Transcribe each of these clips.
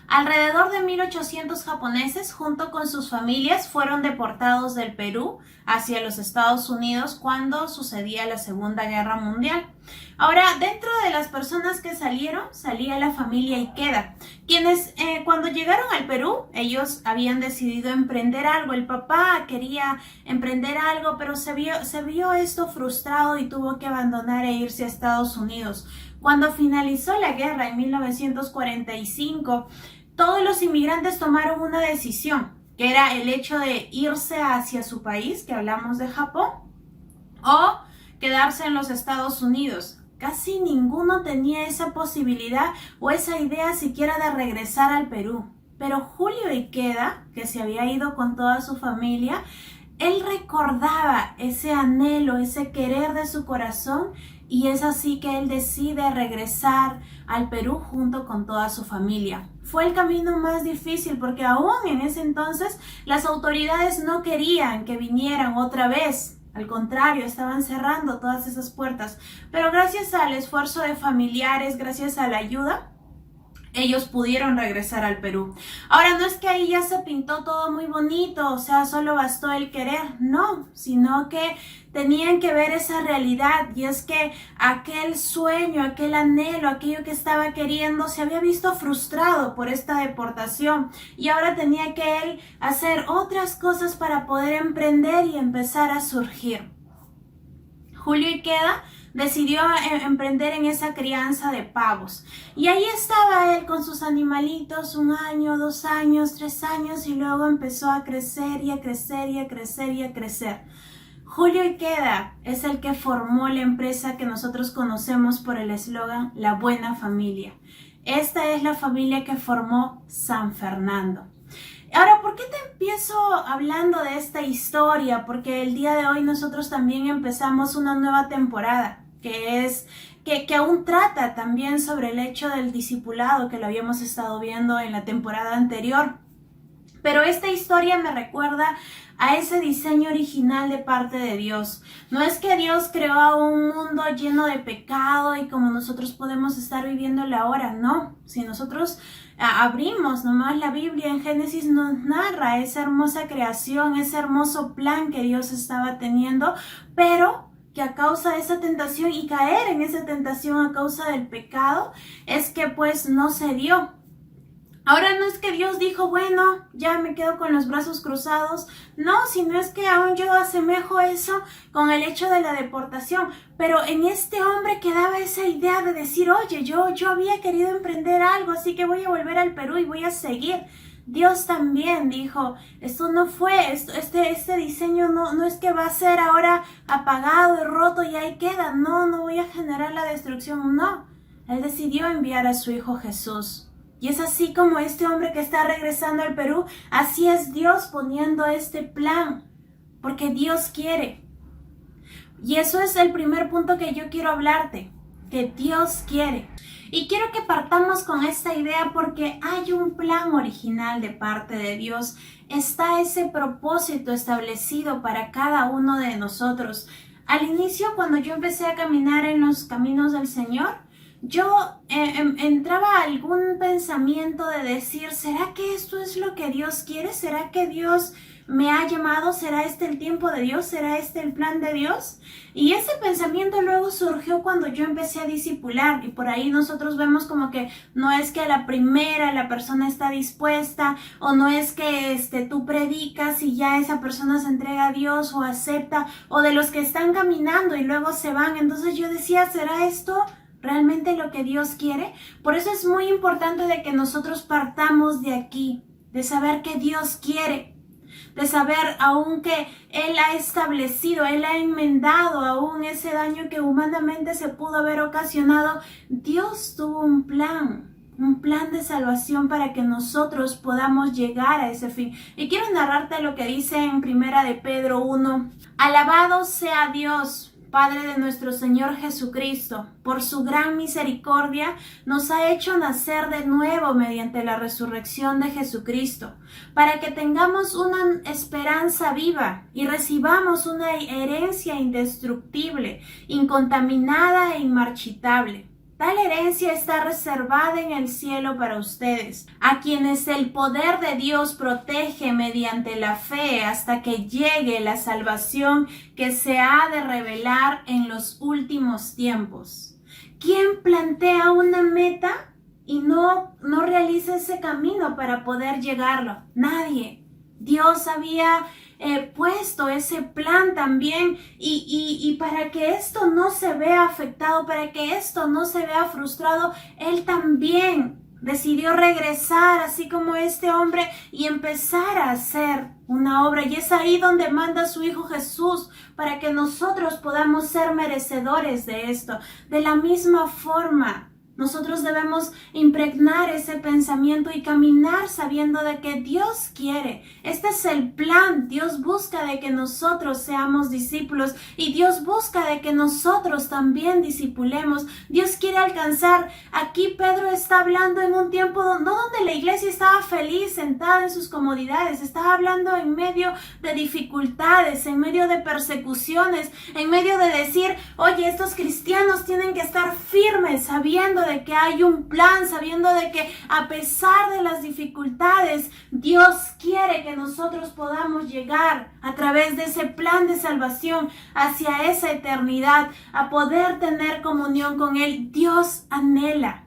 Alrededor de 1800 japoneses, junto con sus familias, fueron deportados del Perú hacia los Estados Unidos cuando sucedía la Segunda Guerra Mundial. Ahora, dentro de las personas que salieron, salía la familia Ikeda, quienes cuando llegaron al Perú, ellos habían decidido emprender algo. El papá quería emprender algo, pero se vio esto frustrado y tuvo que abandonar e irse a Estados Unidos. Cuando finalizó la guerra en 1945, todos los inmigrantes tomaron una decisión, que era el hecho de irse hacia su país, que hablamos de Japón, o quedarse en los Estados Unidos. Casi ninguno tenía esa posibilidad o esa idea siquiera de regresar al Perú. Pero Julio Ikeda, que se había ido con toda su familia, él recordaba ese anhelo, ese querer de su corazón, y es así que él decide regresar al Perú junto con toda su familia. Fue el camino más difícil porque aún en ese entonces las autoridades no querían que vinieran otra vez. Al contrario, estaban cerrando todas esas puertas. Pero gracias al esfuerzo de familiares, gracias a la ayuda, ellos pudieron regresar al Perú. Ahora, no es que ahí ya se pintó todo muy bonito, o sea, solo bastó el querer, no, sino que tenían que ver esa realidad, y es que aquel sueño, aquel anhelo, aquello que estaba queriendo, se había visto frustrado por esta deportación, y ahora tenía que él hacer otras cosas para poder emprender y empezar a surgir. Julio Ikeda decidió emprender en esa crianza de pavos. Y ahí estaba él con sus animalitos, 1 año, 2 años, 3 años, y luego empezó a crecer y a crecer y a crecer y a crecer. Julio Ikeda es el que formó la empresa que nosotros conocemos por el eslogan La Buena Familia. Esta es la familia que formó San Fernando. Ahora, ¿por qué te empiezo hablando de esta historia? Porque el día de hoy nosotros también empezamos una nueva temporada que aún trata también sobre el hecho del discipulado, que lo habíamos estado viendo en la temporada anterior. Pero esta historia me recuerda a ese diseño original de parte de Dios. No es que Dios creó a un mundo lleno de pecado y como nosotros podemos estar viviéndolo ahora, no. Si nosotros abrimos nomás la Biblia, en Génesis nos narra esa hermosa creación, ese hermoso plan que Dios estaba teniendo, pero que a causa de esa tentación y caer en esa tentación a causa del pecado, es que pues no se dio. Ahora no es que Dios dijo, bueno, ya me quedo con los brazos cruzados. No, sino es que aún yo asemejo eso con el hecho de la deportación. Pero en este hombre quedaba esa idea de decir, oye, yo había querido emprender algo, así que voy a volver al Perú y voy a seguir. Dios también dijo, esto no fue, este diseño no es que va a ser ahora apagado y roto y ahí queda. No voy a generar la destrucción, no. Él decidió enviar a su Hijo Jesús. Y es así como este hombre que está regresando al Perú, así es Dios poniendo este plan, porque Dios quiere. Y eso es el primer punto que yo quiero hablarte, que Dios quiere. Y quiero que partamos con esta idea porque hay un plan original de parte de Dios. Está ese propósito establecido para cada uno de nosotros. Al inicio, cuando yo empecé a caminar en los caminos del Señor, yo entraba algún pensamiento de decir, ¿será que esto es lo que Dios quiere? ¿Será que Dios me ha llamado? ¿Será este el tiempo de Dios? ¿Será este el plan de Dios? Y ese pensamiento luego surgió cuando yo empecé a discipular, y por ahí nosotros vemos como que no es que a la primera la persona está dispuesta, o no es que tú predicas y ya esa persona se entrega a Dios o acepta, o de los que están caminando y luego se van. Entonces yo decía, ¿será esto realmente lo que Dios quiere? Por eso es muy importante de que nosotros partamos de aquí, de saber que Dios quiere, de saber aún que Él ha establecido, Él ha enmendado aún ese daño que humanamente se pudo haber ocasionado. Dios tuvo un plan de salvación para que nosotros podamos llegar a ese fin. Y quiero narrarte lo que dice en 1 de Pedro 1. Alabado sea Dios, Padre de nuestro Señor Jesucristo, por su gran misericordia nos ha hecho nacer de nuevo mediante la resurrección de Jesucristo, para que tengamos una esperanza viva y recibamos una herencia indestructible, incontaminada e inmarchitable, Tal herencia está reservada en el cielo para ustedes, a quienes el poder de Dios protege mediante la fe hasta que llegue la salvación que se ha de revelar en los últimos tiempos. ¿Quién plantea una meta y no realiza ese camino para poder llegarlo? Nadie. Dios había puesto ese plan también y para que esto no se vea afectado, para que esto no se vea frustrado, Él también decidió regresar así como este hombre y empezar a hacer una obra, y es ahí donde manda a su Hijo Jesús para que nosotros podamos ser merecedores de esto. De la misma forma, nosotros debemos impregnar ese pensamiento y caminar sabiendo de que Dios quiere. Este es el plan. Dios busca de que nosotros seamos discípulos y Dios busca de que nosotros también discipulemos. Dios quiere alcanzar. Aquí Pedro está hablando en un tiempo no donde la iglesia estaba feliz, sentada en sus comodidades. Estaba hablando en medio de dificultades, en medio de persecuciones, en medio de decir, oye, estos cristianos tienen que estar firmes sabiendo de que hay un plan, sabiendo de que a pesar de las dificultades, Dios quiere que nosotros podamos llegar a través de ese plan de salvación hacia esa eternidad, a poder tener comunión con Él. Dios anhela.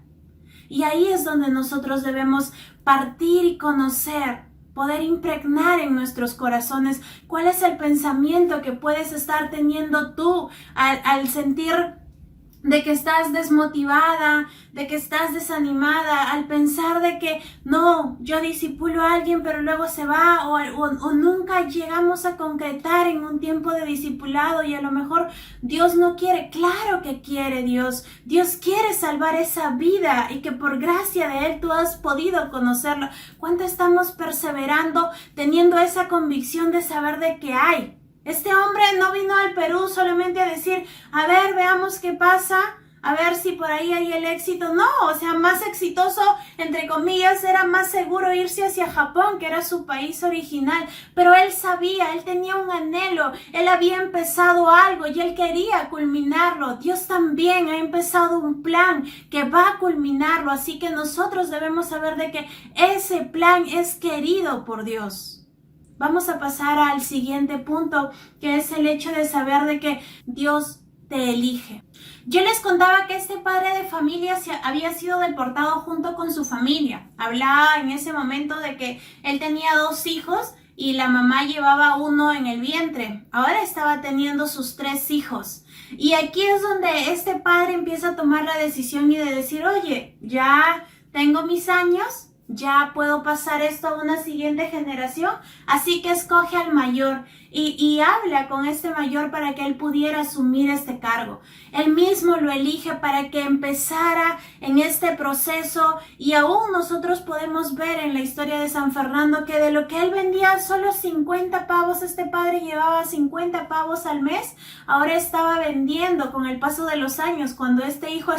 Y ahí es donde nosotros debemos partir y conocer, poder impregnar en nuestros corazones cuál es el pensamiento que puedes estar teniendo tú al sentir de que estás desmotivada, de que estás desanimada, al pensar de que no, yo discipulo a alguien pero luego se va o nunca llegamos a concretar en un tiempo de discipulado y a lo mejor Dios no quiere. Claro que quiere Dios. Dios quiere salvar esa vida y que por gracia de Él tú has podido conocerlo. ¿Cuánto estamos perseverando teniendo esa convicción de saber de que hay? Este hombre no vino al Perú solamente a decir, a ver, veamos qué pasa, a ver si por ahí hay el éxito. No, o sea, más exitoso, entre comillas, era más seguro irse hacia Japón, que era su país original. Pero él sabía, él tenía un anhelo, él había empezado algo y él quería culminarlo. Dios también ha empezado un plan que va a culminarlo, así que nosotros debemos saber de que ese plan es querido por Dios. Vamos a pasar al siguiente punto, que es el hecho de saber de que Dios te elige. Yo les contaba que este padre de familia había sido deportado junto con su familia. Hablaba en ese momento de que él tenía 2 hijos y la mamá llevaba uno en el vientre. Ahora estaba teniendo sus 3 hijos. Y aquí es donde este padre empieza a tomar la decisión y de decir, oye, ya tengo mis años, ya puedo pasar esto a una siguiente generación, así que escoge al mayor y habla con este mayor para que él pudiera asumir este cargo. Él mismo lo elige para que empezara en este proceso y aún nosotros podemos ver en la historia de San Fernando que de lo que él vendía solo 50 pavos, este padre llevaba 50 pavos al mes, ahora estaba vendiendo con el paso de los años, cuando este hijo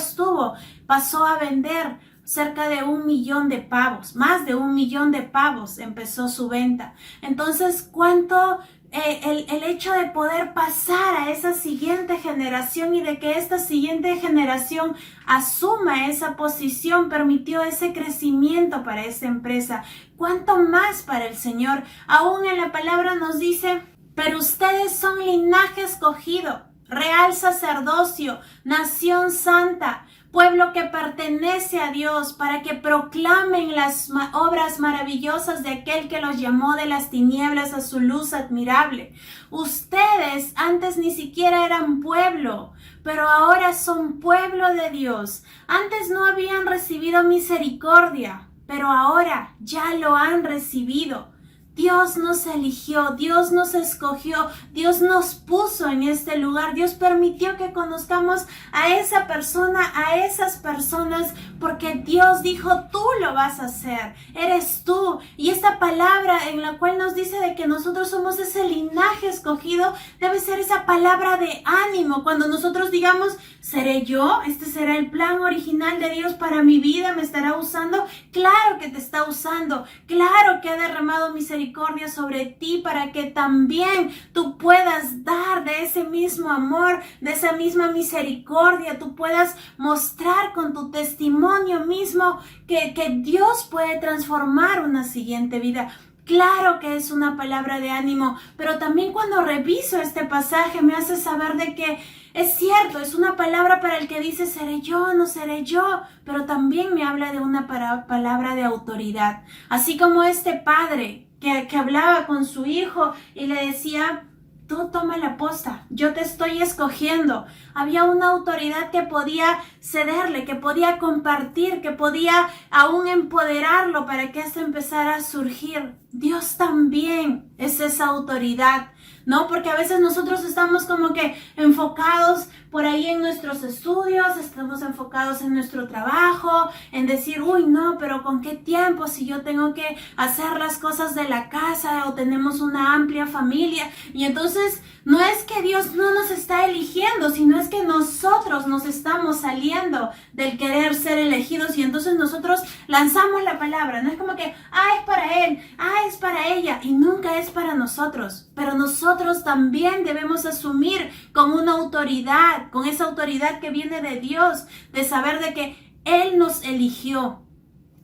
pasó a vender cerca de 1 millón de pavos, más de 1 millón de pavos empezó su venta. Entonces, ¿cuánto el hecho de poder pasar a esa siguiente generación y de que esta siguiente generación asuma esa posición permitió ese crecimiento para esa empresa? ¿Cuánto más para el Señor? Aún en la palabra nos dice, pero ustedes son linaje escogido, real sacerdocio, nación santa, pueblo que pertenece a Dios, para que proclamen las obras maravillosas de aquel que los llamó de las tinieblas a su luz admirable. Ustedes antes ni siquiera eran pueblo, pero ahora son pueblo de Dios. Antes no habían recibido misericordia, pero ahora ya lo han recibido. Dios nos eligió, Dios nos escogió, Dios nos puso en este lugar, Dios permitió que conozcamos a esa persona, a esas personas, porque Dios dijo, tú lo vas a hacer, eres tú. Y esta palabra en la cual nos dice de que nosotros somos ese linaje escogido, debe ser esa palabra de ánimo. Cuando nosotros digamos, ¿seré yo? ¿Este será el plan original de Dios para mi vida? ¿Me estará usando? Claro que te está usando, claro que ha derramado misericordia misericordia sobre ti para que también tú puedas dar de ese mismo amor, de esa misma misericordia, tú puedas mostrar con tu testimonio mismo que Dios puede transformar una siguiente vida. Claro que es una palabra de ánimo, pero también cuando reviso este pasaje me hace saber de que es cierto, es una palabra para el que dice seré yo, no seré yo, pero también me habla de una palabra de autoridad. Así como este padre que hablaba con su hijo y le decía, tú toma la posta, yo te estoy escogiendo. Había una autoridad que podía cederle, que podía compartir, que podía aún empoderarlo para que esto empezara a surgir. Dios también es esa autoridad, ¿no? Porque a veces nosotros estamos como que enfocados por ahí en nuestros estudios, estamos enfocados en nuestro trabajo, en decir, uy, no, pero ¿con qué tiempo si yo tengo que hacer las cosas de la casa o tenemos una amplia familia? Y entonces no es que Dios no nos está eligiendo, sino es que nosotros nos estamos saliendo del querer ser elegidos y entonces nosotros lanzamos la palabra. No es como que, es para él, es para ella y nunca es para nosotros. Pero nosotros también debemos asumir con una autoridad, con esa autoridad que viene de Dios, de saber de que Él nos eligió.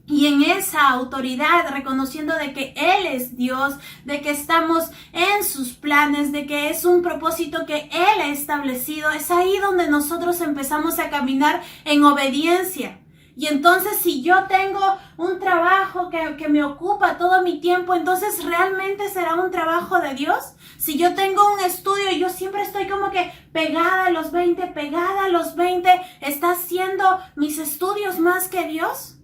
Y en esa autoridad, reconociendo de que Él es Dios, de que estamos en sus planes, de que es un propósito que Él ha establecido, es ahí donde nosotros empezamos a caminar en obediencia. Y entonces si yo tengo un trabajo que me ocupa todo mi tiempo, entonces ¿realmente será un trabajo de Dios? Si yo tengo un estudio y yo siempre estoy como que pegada a los 20, ¿está haciendo mis estudios más que Dios?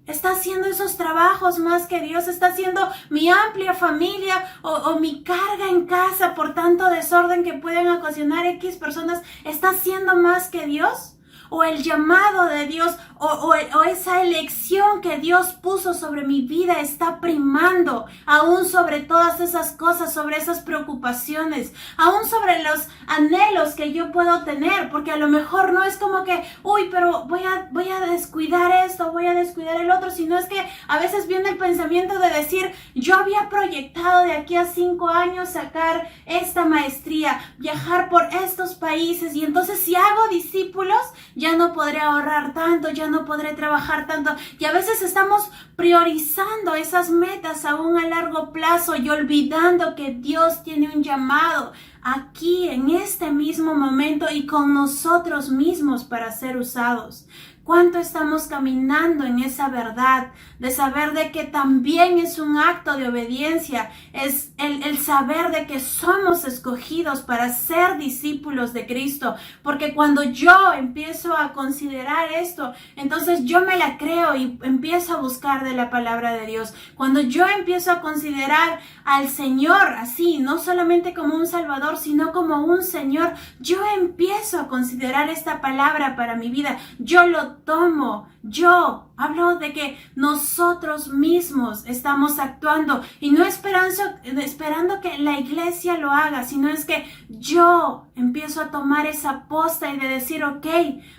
¿Está haciendo esos trabajos más que Dios? ¿Está haciendo mi amplia familia o mi carga en casa por tanto desorden que pueden ocasionar X personas? ¿Está haciendo más que Dios? ¿O el llamado de Dios o esa elección que Dios puso sobre mi vida está primando aún sobre todas esas cosas, sobre esas preocupaciones, aún sobre los anhelos que yo puedo tener? Porque a lo mejor no es como que, pero voy a descuidar esto, voy a descuidar el otro, sino es que a veces viene el pensamiento de decir, yo había proyectado de aquí a 5 años sacar esta maestría, viajar por estos países y entonces si hago discípulos, ya no podré ahorrar tanto, ya no podré trabajar tanto. Y a veces estamos priorizando esas metas aún a largo plazo y olvidando que Dios tiene un llamado aquí, en este mismo momento y con nosotros mismos para ser usados. ¿Cuánto estamos caminando en esa verdad de saber de que también es un acto de obediencia? Es el saber de que somos escogidos para ser discípulos de Cristo. Porque cuando yo empiezo a considerar esto, entonces yo me la creo y empiezo a buscar de la palabra de Dios. Cuando yo empiezo a considerar al Señor así, no solamente como un Salvador, sino como un Señor, yo empiezo a considerar esta palabra para mi vida. Yo lo tomo, yo hablo de que nosotros mismos estamos actuando y no esperando que la iglesia lo haga, sino es que yo empiezo a tomar esa posta y de decir, ok,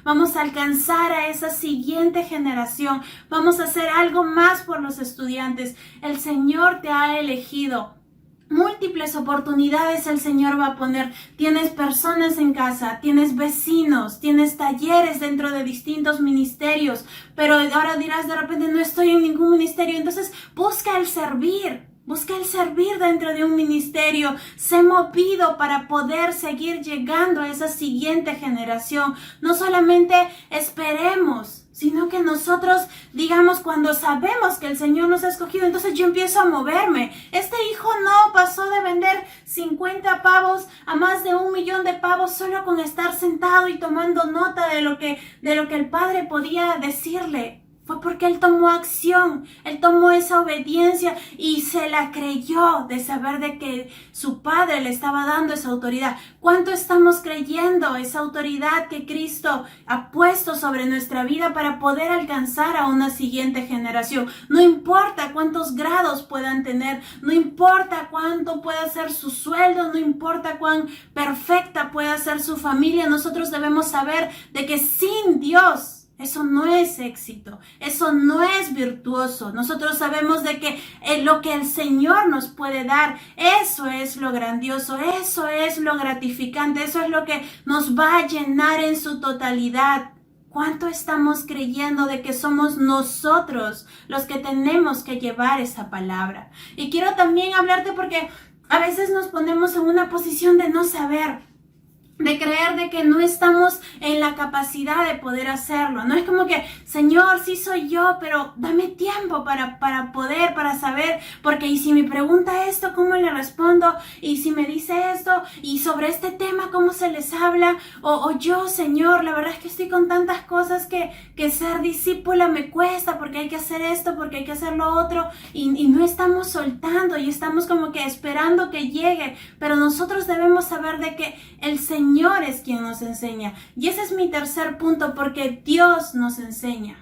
vamos a alcanzar a esa siguiente generación, vamos a hacer algo más por los estudiantes. El Señor te ha elegido. Múltiples oportunidades el Señor va a poner. Tienes personas en casa, tienes vecinos, tienes talleres dentro de distintos ministerios, pero ahora dirás de repente no estoy en ningún ministerio, entonces busca el servir dentro de un ministerio, sé movido para poder seguir llegando a esa siguiente generación. No solamente esperemos, sino que nosotros digamos cuando sabemos que el Señor nos ha escogido, entonces yo empiezo a moverme. Este hijo no pasó de vender 50 pavos a más de 1 millón de pavos solo con estar sentado y tomando nota de lo que el padre podía decirle. Fue porque él tomó acción, él tomó esa obediencia y se la creyó de saber de que su padre le estaba dando esa autoridad. ¿Cuánto estamos creyendo esa autoridad que Cristo ha puesto sobre nuestra vida para poder alcanzar a una siguiente generación? No importa cuántos grados puedan tener, no importa cuánto pueda ser su sueldo, no importa cuán perfecta pueda ser su familia, nosotros debemos saber de que sin Dios Eso no es éxito, eso no es virtuoso. Nosotros sabemos de que lo que el Señor nos puede dar, eso es lo grandioso, eso es lo gratificante, eso es lo que nos va a llenar en su totalidad. ¿Cuánto estamos creyendo de que somos nosotros los que tenemos que llevar esa palabra? Y quiero también hablarte porque a veces nos ponemos en una posición de no saber, de creer de que no estamos en la capacidad de poder hacerlo. No es como que, Señor, sí soy yo, pero dame tiempo para poder, para saber, porque y si me pregunta esto, ¿cómo le respondo? Y si me dice esto, y sobre este tema, ¿cómo se les habla? O yo, Señor, la verdad es que estoy con tantas cosas que ser discípula me cuesta, porque hay que hacer esto, porque hay que hacer lo otro, y no estamos soltando, y estamos como que esperando que llegue, pero nosotros debemos saber de que el Señor es quien nos enseña. Y ese es mi tercer punto, porque Dios nos enseña.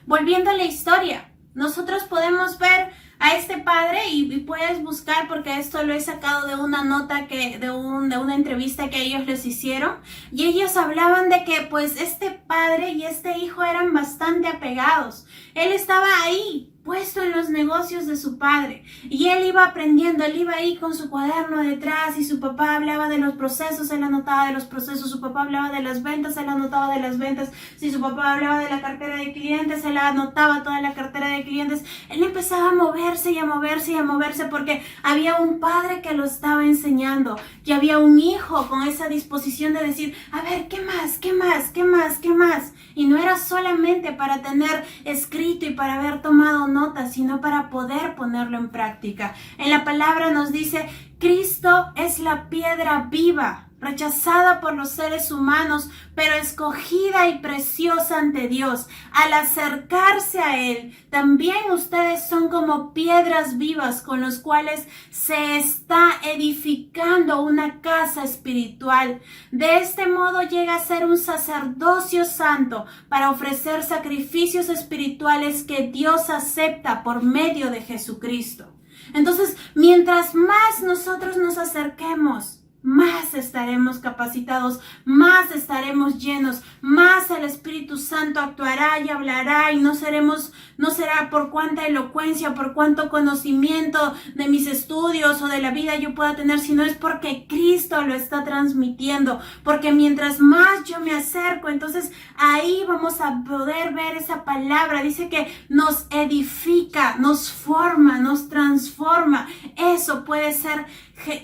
Volviendo a la historia, nosotros podemos ver a este padre y puedes buscar, porque esto lo he sacado de una nota de una entrevista que ellos les hicieron, y ellos hablaban de que pues este padre y este hijo eran bastante apegados. Él estaba ahí, puesto en los negocios de su padre, y él iba aprendiendo, él iba ahí con su cuaderno detrás, y su papá hablaba de los procesos, él anotaba de los procesos, su papá hablaba de las ventas, él anotaba de las ventas, si su papá hablaba de la cartera de clientes, él anotaba toda la cartera de clientes. Él empezaba a moverse y a moverse y a moverse porque había un padre que lo estaba enseñando, y había un hijo con esa disposición de decir, a ver, ¿qué más? ¿Qué más? ¿Qué más? ¿Qué más? Y no era solamente para tener escrito y para haber tomado notas, sino para poder ponerlo en práctica. En la palabra nos dice, Cristo es la piedra viva, rechazada por los seres humanos, pero escogida y preciosa ante Dios. Al acercarse a Él, también ustedes son como piedras vivas con los cuales se está edificando una casa espiritual. De este modo llega a ser un sacerdocio santo para ofrecer sacrificios espirituales que Dios acepta por medio de Jesucristo. Entonces, mientras más nosotros nos acerquemos, más estaremos capacitados, más estaremos llenos, más el Espíritu Santo actuará y hablará, y no será por cuánta elocuencia, por cuánto conocimiento de mis estudios o de la vida yo pueda tener, sino es porque Cristo lo está transmitiendo, porque mientras más yo me acerco, entonces ahí vamos a poder ver esa palabra. Dice que nos edifica, nos forma, nos transforma. Eso puede ser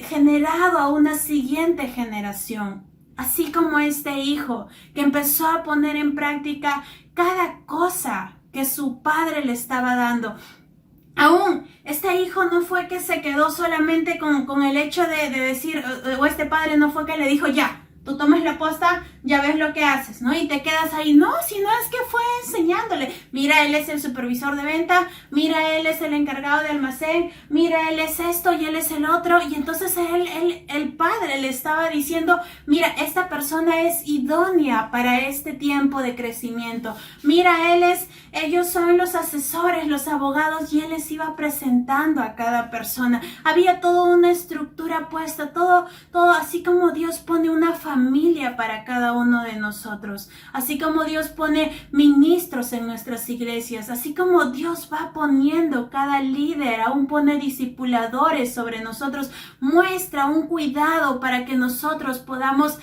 generado a una siguiente generación. Así como este hijo que empezó a poner en práctica cada cosa que su padre le estaba dando. Aún este hijo no fue que se quedó solamente con el hecho de decir, o este padre no fue que le dijo, ya, tú tomas la posta, ya ves lo que haces, ¿no? Y te quedas ahí. No, sino es que fue enseñándole. Mira, él es el supervisor de venta, mira, él es el encargado de almacén, mira, él es esto y él es el otro. Y entonces el padre le estaba diciendo, mira, esta persona es idónea para este tiempo de crecimiento. Mira, ellos son los asesores, los abogados, y él les iba presentando a cada persona. Había toda una estructura puesta, todo así como Dios pone una familia para cada uno de nosotros, así como Dios pone ministros en nuestras iglesias, así como Dios va poniendo cada líder, aún pone discipuladores sobre nosotros, muestra un cuidado para que nosotros podamos,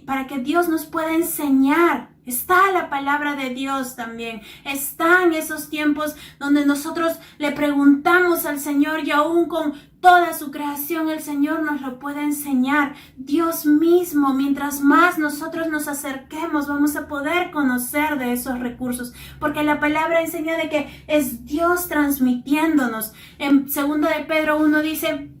para que Dios nos pueda enseñar. Está la palabra de Dios también. Están esos tiempos donde nosotros le preguntamos al Señor, y aún con toda su creación el Señor nos lo puede enseñar. Dios mismo, mientras más nosotros nos acerquemos, vamos a poder conocer de esos recursos, porque la palabra enseña de que es Dios transmitiéndonos. En 2 de Pedro 1 dice,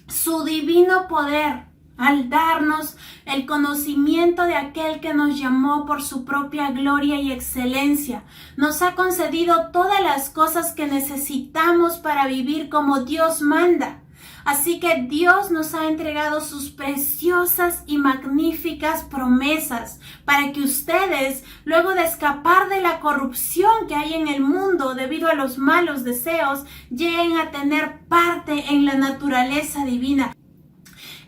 su divino poder, al darnos el conocimiento de aquel que nos llamó por su propia gloria y excelencia, nos ha concedido todas las cosas que necesitamos para vivir como Dios manda. Así que Dios nos ha entregado sus preciosas y magníficas promesas para que ustedes, luego de escapar de la corrupción que hay en el mundo debido a los malos deseos, lleguen a tener parte en la naturaleza divina.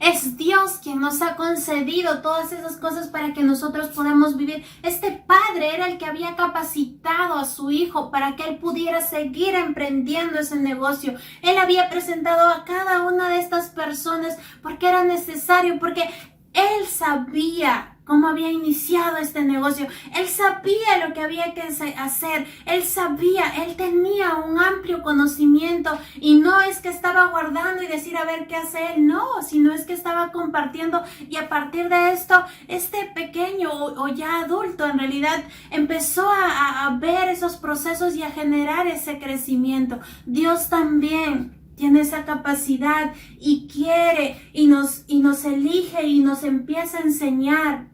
Es Dios quien nos ha concedido todas esas cosas para que nosotros podamos vivir. Este padre era el que había capacitado a su hijo para que él pudiera seguir emprendiendo ese negocio. Él había presentado a cada una de estas personas porque era necesario, porque él sabía cómo había iniciado este negocio. Él sabía lo que había que hacer. Él sabía, él tenía un amplio conocimiento y no es que estaba guardando y decir a ver qué hace él, no, sino es que estaba compartiendo y a partir de esto, este pequeño o ya adulto en realidad empezó a ver esos procesos y a generar ese crecimiento. Dios también tiene esa capacidad y quiere y nos elige y nos empieza a enseñar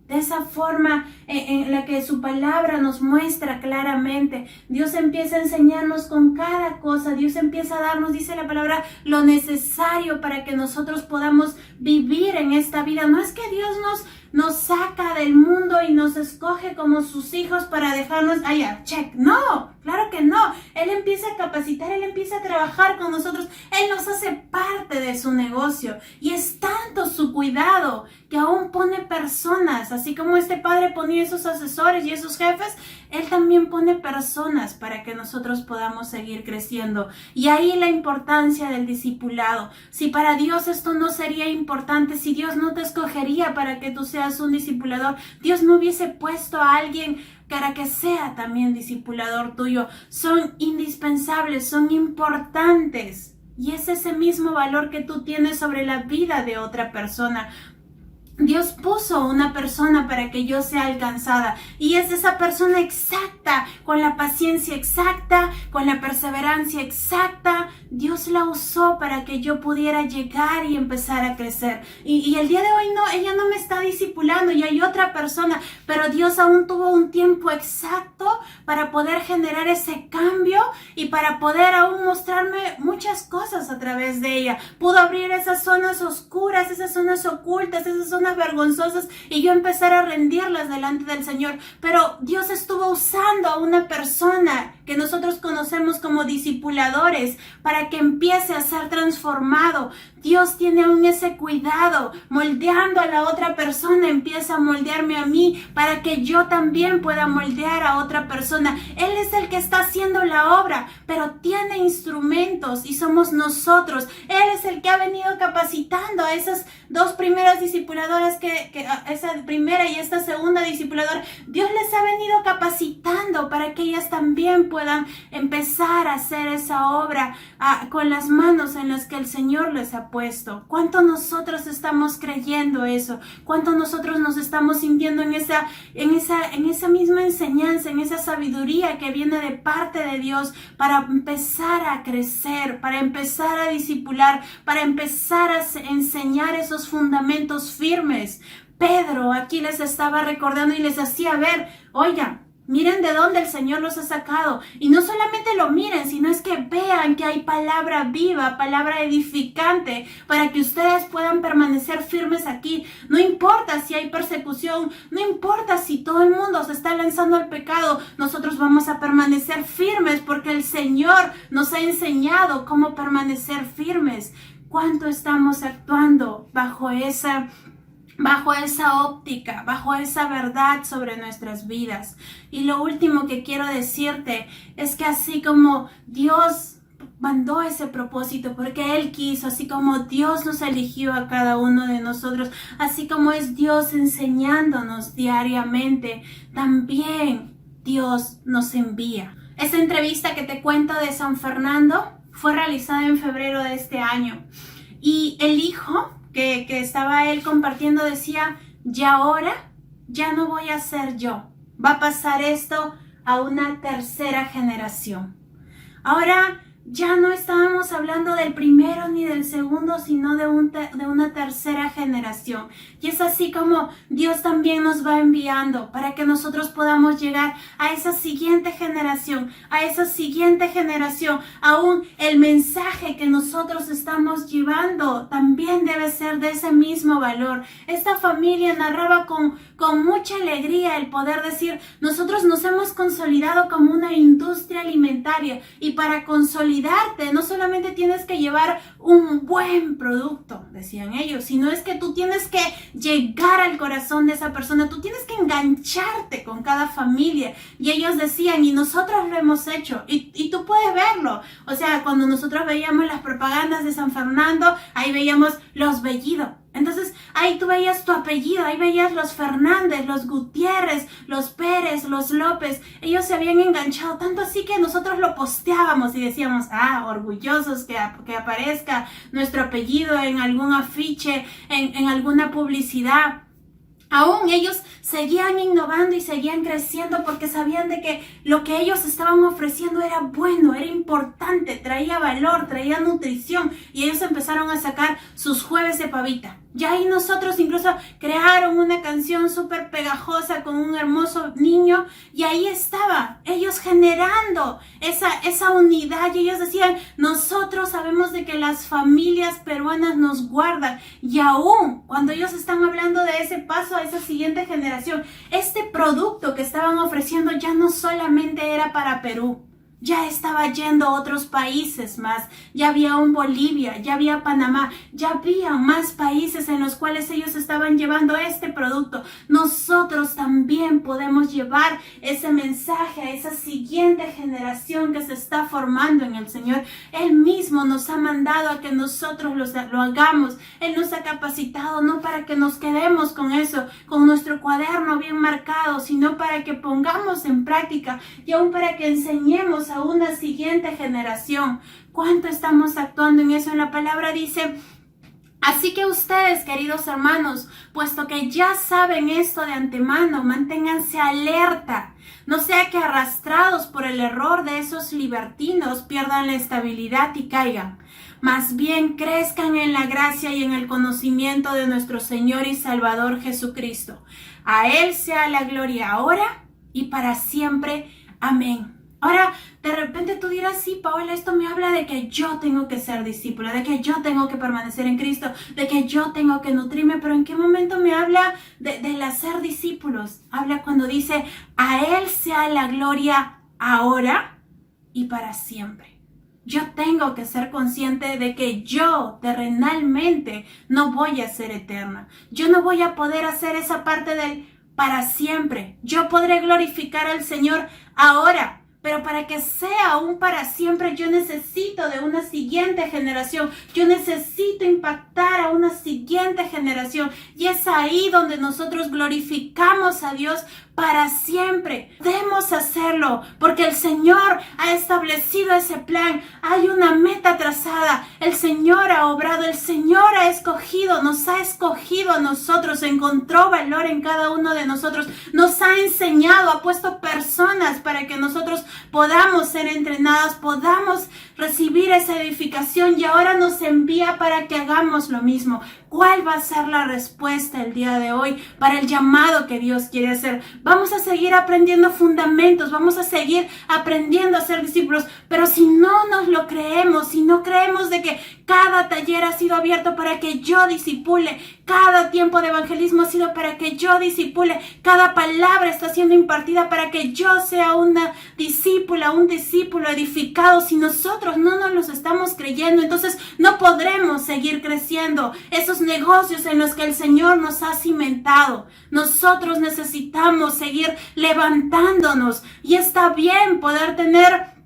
de esa forma en la que su palabra nos muestra claramente. Dios empieza a enseñarnos con cada cosa. Dios empieza a darnos, dice la palabra, lo necesario para que nosotros podamos vivir en esta vida. No es que Dios nos saca del mundo y nos escoge como sus hijos para dejarnos, check. No, claro que no. Él empieza a capacitar, Él empieza a trabajar con nosotros. Él nos hace parte de su negocio. Y es tanto su cuidado que aún pone personas, así como este padre ponía esos asesores y esos jefes, Él también pone personas para que nosotros podamos seguir creciendo. Y ahí la importancia del discipulado. Si para Dios esto no sería importante, si Dios no te escogería para que tú seas un discipulador, Dios no hubiese puesto a alguien para que sea también discipulador tuyo. Son indispensables, son importantes. Y es ese mismo valor que tú tienes sobre la vida de otra persona. Dios puso una persona para que yo sea alcanzada y es esa persona exacta, con la paciencia exacta, con la perseverancia exacta. Dios la usó para que yo pudiera llegar y empezar a crecer. Y el día de hoy no, ella no me está discipulando y hay otra persona, pero Dios aún tuvo un tiempo exacto para poder generar ese cambio y para poder aún mostrarme muchas cosas a través de ella. Pudo abrir esas zonas oscuras, esas zonas ocultas, esas zonas vergonzosas y yo empezar a rendirlas delante del Señor. Pero Dios estuvo usando a una persona que nosotros conocemos como discipuladores para que empiece a ser transformado. Dios tiene aún ese cuidado, moldeando a la otra persona, empieza a moldearme a mí para que yo también pueda moldear a otra persona. Él es el que está haciendo la obra, pero tiene instrumentos y somos nosotros. Él es el que ha venido capacitando a esas dos primeras discipuladoras, esa primera y esta segunda discipuladora. Dios les ha venido capacitando para que ellas también puedan empezar a hacer esa obra con las manos en las que el Señor les ha puesto. ¿Cuánto nosotros estamos creyendo eso? ¿Cuánto nosotros nos estamos sintiendo en esa misma enseñanza, en esa sabiduría que viene de parte de Dios para empezar a crecer, para empezar a discipular, para empezar a enseñar esos fundamentos firmes? Pedro aquí les estaba recordando y les hacía ver, oigan, miren de dónde el Señor los ha sacado. Y no solamente lo miren, sino es que vean que hay palabra viva, palabra edificante, para que ustedes puedan permanecer firmes aquí. No importa si hay persecución, no importa si todo el mundo se está lanzando al pecado, nosotros vamos a permanecer firmes porque el Señor nos ha enseñado cómo permanecer firmes. ¿Cuánto estamos actuando bajo esa óptica, bajo esa verdad sobre nuestras vidas? Y lo último que quiero decirte es que así como Dios mandó ese propósito porque Él quiso, así como Dios nos eligió a cada uno de nosotros, así como es Dios enseñándonos diariamente, también Dios nos envía. Esta entrevista que te cuento de San Fernando fue realizada en febrero de este año y el hijo que estaba él compartiendo decía, y ahora ya no voy a ser yo, va a pasar esto a una tercera generación. Ahora ya no estábamos hablando del primero ni del segundo, sino de una tercera generación. Y es así como Dios también nos va enviando para que nosotros podamos llegar a esa siguiente generación, Aún el mensaje que nosotros estamos llevando también debe ser de ese mismo valor. Esta familia narraba con mucha alegría el poder decir, nosotros nos hemos consolidado como una industria alimentaria y para consolidar cuidarte, no solamente tienes que llevar un buen producto, decían ellos, sino es que tú tienes que llegar al corazón de esa persona, tú tienes que engancharte con cada familia. Y ellos decían, y nosotros lo hemos hecho, y tú puedes verlo. O sea, cuando nosotros veíamos las propagandas de San Fernando, ahí veíamos los Bellido. Entonces, ahí tú veías tu apellido, ahí veías los Fernández, los Gutiérrez, los Pérez, los López. Ellos se habían enganchado tanto así que nosotros lo posteábamos y decíamos, orgullosos que aparezca nuestro apellido en algún afiche, en alguna publicidad. Aún ellos seguían innovando y seguían creciendo porque sabían de que lo que ellos estaban ofreciendo era bueno, era importante, traía valor, traía nutrición, y ellos empezaron a sacar sus jueves de pavita. Ya ahí nosotros incluso crearon una canción súper pegajosa con un hermoso niño, y ahí estaba, ellos generando esa unidad, y ellos decían, nosotros sabemos de que las familias peruanas nos guardan, y aún cuando ellos están hablando de ese paso a esa siguiente generación, este producto que estaban ofreciendo ya no solamente era para Perú, ya estaba yendo a otros países más, ya había un Bolivia, ya había Panamá, ya había más países en los cuales ellos estaban llevando este producto. Nosotros también podemos llevar ese mensaje a esa siguiente generación que se está formando en el Señor. Él mismo nos ha mandado a que nosotros lo hagamos. Él nos ha capacitado no para que nos quedemos con eso, con nuestro cuaderno bien marcado, sino para que pongamos en práctica y aún para que enseñemos a una siguiente generación. ¿Cuánto estamos actuando en eso? En la palabra dice, así que ustedes, queridos hermanos, puesto que ya saben esto de antemano, manténganse alerta. No sea que arrastrados por el error de esos libertinos pierdan la estabilidad y caigan. Más bien crezcan en la gracia y en el conocimiento de nuestro Señor y Salvador Jesucristo. A Él sea la gloria ahora y para siempre. Amén. Ahora, de repente tú dirás, sí, Paola, esto me habla de que yo tengo que ser discípula, de que yo tengo que permanecer en Cristo, de que yo tengo que nutrirme, pero ¿en qué momento me habla del hacer discípulos? Habla cuando dice, a Él sea la gloria ahora y para siempre. Yo tengo que ser consciente de que yo terrenalmente no voy a ser eterna. Yo no voy a poder hacer esa parte del para siempre. Yo podré glorificar al Señor ahora, pero para que sea un para siempre, yo necesito de una siguiente generación. Yo necesito impactar a una siguiente generación. Y es ahí donde nosotros glorificamos a Dios para siempre. Debemos hacerlo porque el Señor ha establecido ese plan. Hay una meta trazada. El Señor ha obrado, el Señor ha escogido, nos ha escogido a nosotros, encontró valor en cada uno de nosotros, nos ha enseñado, ha puesto personas para que nosotros podamos ser entrenados, podamos recibir esa edificación, y ahora nos envía para que hagamos lo mismo. ¿Cuál va a ser la respuesta el día de hoy para el llamado que Dios quiere hacer? Vamos a seguir aprendiendo fundamentos, vamos a seguir aprendiendo a ser discípulos, pero si no nos lo creemos, si no creemos de que cada taller ha sido abierto para que yo discipule, cada tiempo de evangelismo ha sido para que yo discipule, cada palabra está siendo impartida para que yo sea una discípula, un discípulo edificado. Si nosotros no nos los estamos creyendo, entonces no podremos seguir creciendo esos negocios en los que el Señor nos ha cimentado. Nosotros necesitamos seguir levantándonos, y está bien poder tener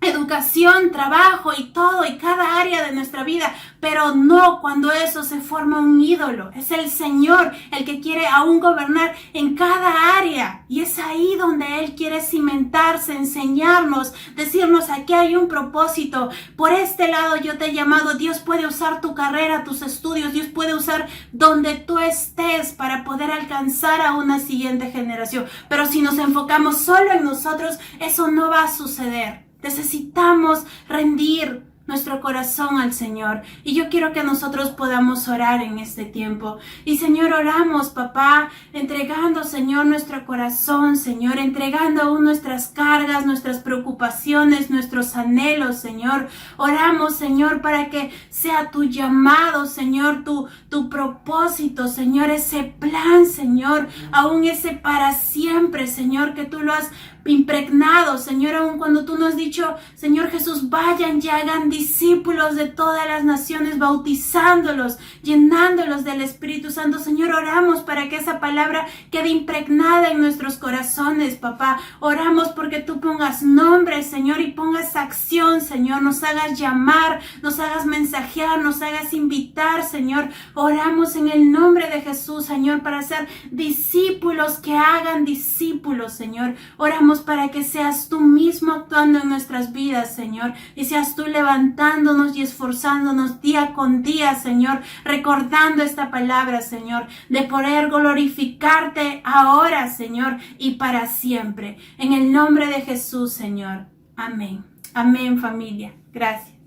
educación, trabajo y todo, y cada área de nuestra vida, pero no cuando eso se forma un ídolo. Es el Señor el que quiere aún gobernar en cada área, y es ahí donde Él quiere cimentarse, enseñarnos, decirnos, aquí hay un propósito, por este lado yo te he llamado. Dios puede usar tu carrera, tus estudios, Dios puede usar donde tú estés para poder alcanzar a una siguiente generación, pero si nos enfocamos solo en nosotros, eso no va a suceder. Necesitamos rendir nuestro corazón al Señor, y yo quiero que nosotros podamos orar en este tiempo. Y Señor, oramos, papá, entregando, Señor, nuestro corazón, Señor, entregando aún nuestras cargas, nuestras preocupaciones, nuestros anhelos, Señor. Oramos, Señor, para que sea tu llamado, Señor, tu propósito, Señor, ese plan, Señor, aún ese para siempre, Señor, que tú lo has impregnados, Señor, aun cuando tú nos has dicho, Señor Jesús, vayan y hagan discípulos de todas las naciones, bautizándolos, llenándolos del Espíritu Santo. Señor, oramos para que esa palabra quede impregnada en nuestros corazones, papá. Oramos porque tú pongas nombre, Señor, y pongas acción, Señor, nos hagas llamar, nos hagas mensajear, nos hagas invitar, Señor. Oramos en el nombre de Jesús, Señor, para ser discípulos que hagan discípulos, Señor. Oramos para que seas tú mismo actuando en nuestras vidas, Señor, y seas tú levantándonos y esforzándonos día con día, Señor, recordando esta palabra, Señor, de poder glorificarte ahora, Señor, y para siempre. En el nombre de Jesús, Señor. Amén. Amén, familia. Gracias.